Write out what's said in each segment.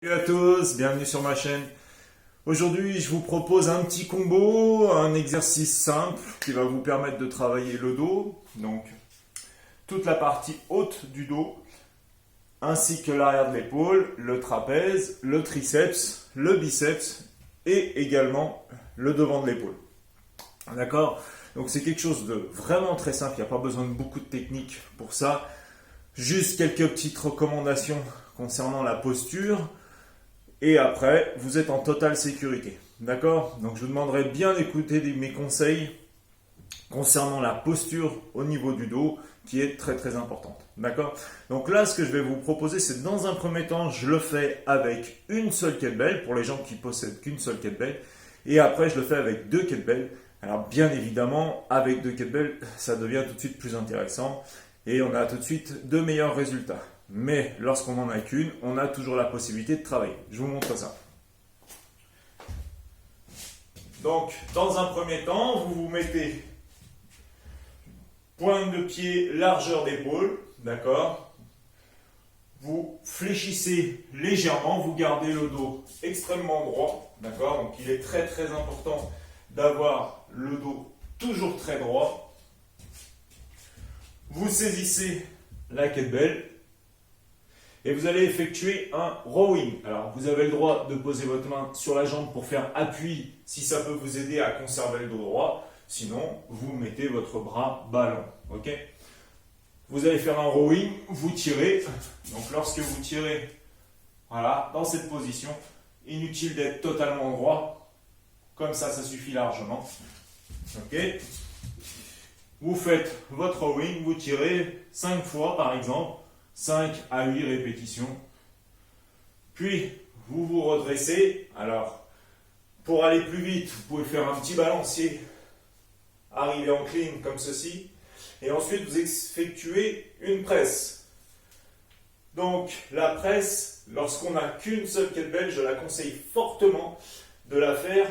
Salut à tous, bienvenue sur ma chaîne. Aujourd'hui, je vous propose un petit combo, un exercice simple qui va vous permettre de travailler le dos, donc toute la partie haute du dos, ainsi que l'arrière de l'épaule, le trapèze, le triceps, le biceps et également le devant de l'épaule. D'accord? Donc c'est quelque chose de vraiment très simple, il n'y a pas besoin de beaucoup de technique pour ça. Juste quelques petites recommandations concernant la posture. Et après, vous êtes en totale sécurité. D'accord? Donc je vous demanderai bien d'écouter mes conseils concernant la posture au niveau du dos qui est très très importante. D'accord? Donc là, ce que je vais vous proposer, c'est dans un premier temps, je le fais avec une seule kettlebell pour les gens qui possèdent qu'une seule kettlebell. Et après, je le fais avec deux kettlebells. Alors bien évidemment, avec deux kettlebells, ça devient tout de suite plus intéressant et on a tout de suite de meilleurs résultats. Mais lorsqu'on n'en a qu'une, on a toujours la possibilité de travailler. Je vous montre ça. Donc, dans un premier temps, vous vous mettez pointe de pied, largeur d'épaule, d'accord? Vous fléchissez légèrement, vous gardez le dos extrêmement droit, d'accord? Donc, il est très très important d'avoir le dos toujours très droit. Vous saisissez la kettlebell. Et vous allez effectuer un rowing. Alors, vous avez le droit de poser votre main sur la jambe pour faire appui si ça peut vous aider à conserver le dos droit. Sinon, vous mettez votre bras ballon. Ok? Vous allez faire un rowing, vous tirez. Donc, lorsque vous tirez, voilà, dans cette position, inutile d'être totalement droit. Comme ça suffit largement. Ok? Vous faites votre rowing, vous tirez 5 fois par exemple. 5 à 8 répétitions. Puis, vous vous redressez. Alors, pour aller plus vite, vous pouvez faire un petit balancier. Arriver en clean comme ceci. Et ensuite, vous effectuez une presse. Donc, la presse, lorsqu'on n'a qu'une seule kettlebell, je la conseille fortement de la faire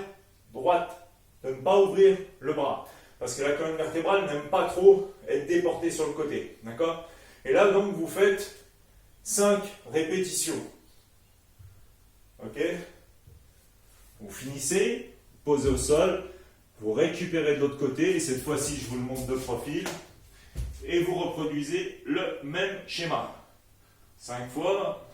droite. De ne pas ouvrir le bras. Parce que la colonne vertébrale n'aime pas trop être déportée sur le côté. D'accord ? Et là, donc, vous faites 5 répétitions. Ok? Vous finissez, posez au sol, vous récupérez de l'autre côté, et cette fois-ci, je vous le montre de profil, et vous reproduisez le même schéma. 5 fois.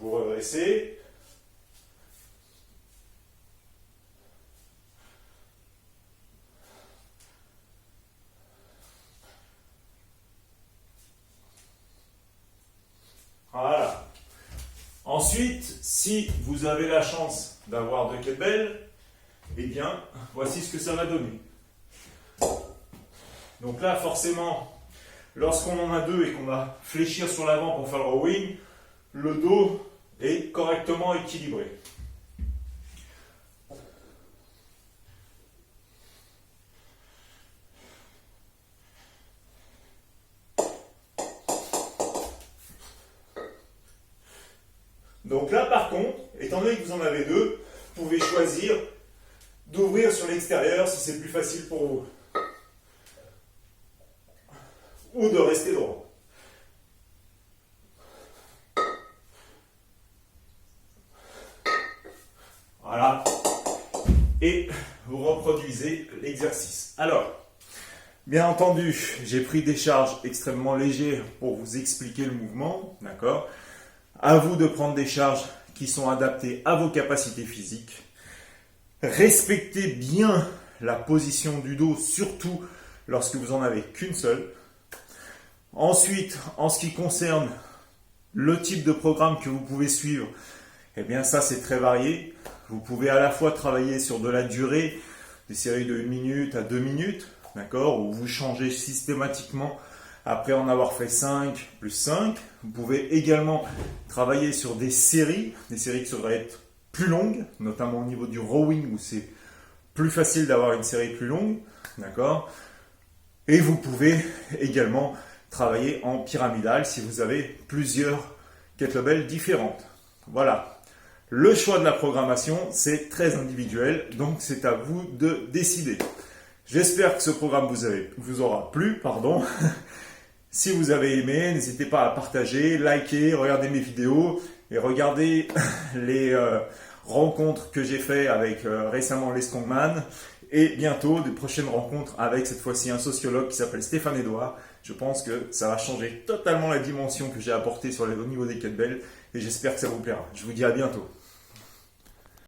Vous redressez. Voilà. Ensuite, si vous avez la chance d'avoir deux kettlebells, eh bien, voici ce que ça va donner. Donc là, forcément, lorsqu'on en a deux et qu'on va fléchir sur l'avant pour faire le rowing, le dos est correctement équilibré. Donc là, par contre, étant donné que vous en avez deux, vous pouvez choisir d'ouvrir sur l'extérieur si c'est plus facile pour vous. Ou de rester droit. Voilà. Et vous reproduisez l'exercice. Alors, bien entendu, j'ai pris des charges extrêmement légères pour vous expliquer le mouvement. D'accord ? À vous de prendre des charges qui sont adaptées à vos capacités physiques. Respectez bien la position du dos, surtout lorsque vous en avez qu'une seule. Ensuite, en ce qui concerne le type de programme que vous pouvez suivre, eh bien ça c'est très varié. Vous pouvez à la fois travailler sur de la durée, des séries de 1 minute à 2 minutes, d'accord, où vous changez systématiquement après en avoir fait 5 plus 5. Vous pouvez également travailler sur des séries qui seraient être plus longues, notamment au niveau du rowing où c'est plus facile d'avoir une série plus longue, d'accord. Et vous pouvez également travailler en pyramidal si vous avez plusieurs kettlebells différentes. Voilà. Le choix de la programmation, c'est très individuel, donc c'est à vous de décider. J'espère que ce programme vous aura plu, Si vous avez aimé, n'hésitez pas à partager, liker, regarder mes vidéos et regarder les rencontres que j'ai fait avec récemment les Strongman et bientôt de prochaines rencontres avec cette fois-ci un sociologue qui s'appelle Stéphane Edouard. Je pense que ça va changer totalement la dimension que j'ai apportée au niveau des kettlebells et j'espère que ça vous plaira. Je vous dis à bientôt.